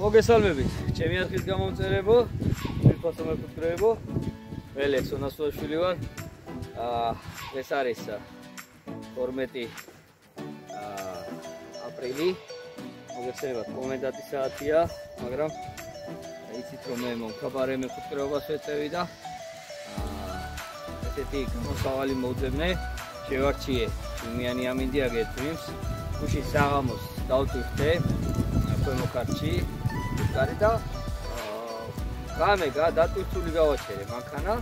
მოგესალმებით, ჩემი არხის გამომწერებო, მიფასო მეკუთვნებო, ველექს ონასუაშვილი ვარ. ეს არის 12 აპრილი. მოგესალმებით, კომენდანტი საათია, მაგრამ იცით რომ მე მომხაბარე მეკუთვნებას ვეწევი და ესეთი გამოსავალი მოვძებნე, შევარჩიე იმიანი ამინდიაგე თვიმს, უშის საღამოს დავტვირთე ქვემო ქართლში კარი და გამე დატვირთული გავაჩერე მანქანა.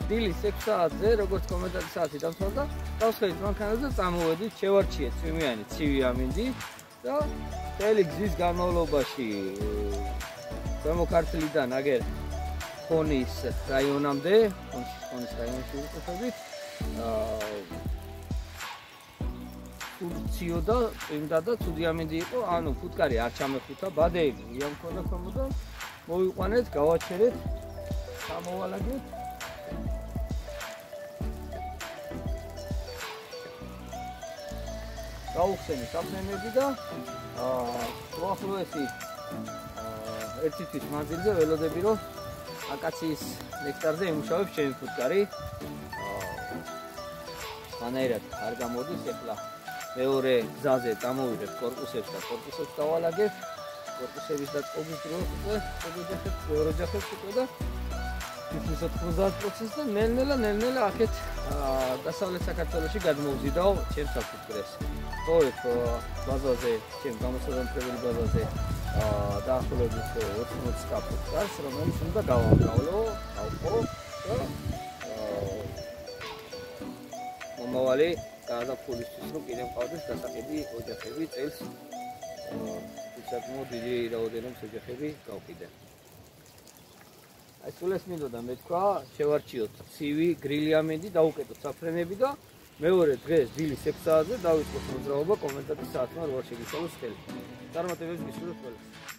დილის 6 საათზე, როგორც კომენდანტის საათი დამთავრდა, დავსხევით მანქანაზე და წამოვედით, შევარჩიეთ წვიმიანი ცივი ამინდი და მთელი გზის განმავლობაში ქვემო ქართლიდან აგერ ხონის რაიონამდე, ხონის რაიონში ვიყოფებით, ციო და წვიმდა და ცუდი ამინდი იყო, ანუ ფუტკარი არ ჩამეხუთა, ბადეები იამქოდა ქვემო და მოვიყვანეთ, გავაჩერეთ, გამოვალაგეთ. გავუხსენე საფრენები და უახლოესი ერთი თვის მანძილზე ველოდები რომ აკაციის ნექტარზე იმუშავებს ჩემი ფუტკარი. მანერად არ გამოდის, ეხლა მეორე გზაზე დამოვიდეთ კორპუსებს და კორპუსებს დავალაგებ. კორპუსების დაწყობის დროს შეგვეძახებთ მეორე ოჯახებს უკვე და თითქმის 90% და ნელ-ნელა აქეთ დასავლეთ საქართველოში გადმოვზიდავ ჩემს საფუტკრეს. ტოვებ ბაზაზე, ჩემ გამოსაზამთრებელი ბაზაზე დაახლოებით 80 კაფუტკარს, რომელიც უნდა გავამგავლო, გავყო და მომავალი გაზაფხულისთვის რომ კიდევ მყავდეს დასაყიდი ოჯახები წელს საკმაოდ დიდი რაოდენობის ოჯახები გავყიდე. აი სულ ეს მინდოდა მე თქვა, შევარჩიოთ ცივი გრილი ამინდი, დავუკეტოთ საფრენები და მეორე დღეს დილის 6 საათზე დავიწყოთ მოძრაობა კომენდანტის საათმა 8 შეგისწავლოს ხელი. წარმატებებს გისურვებთ ყველას.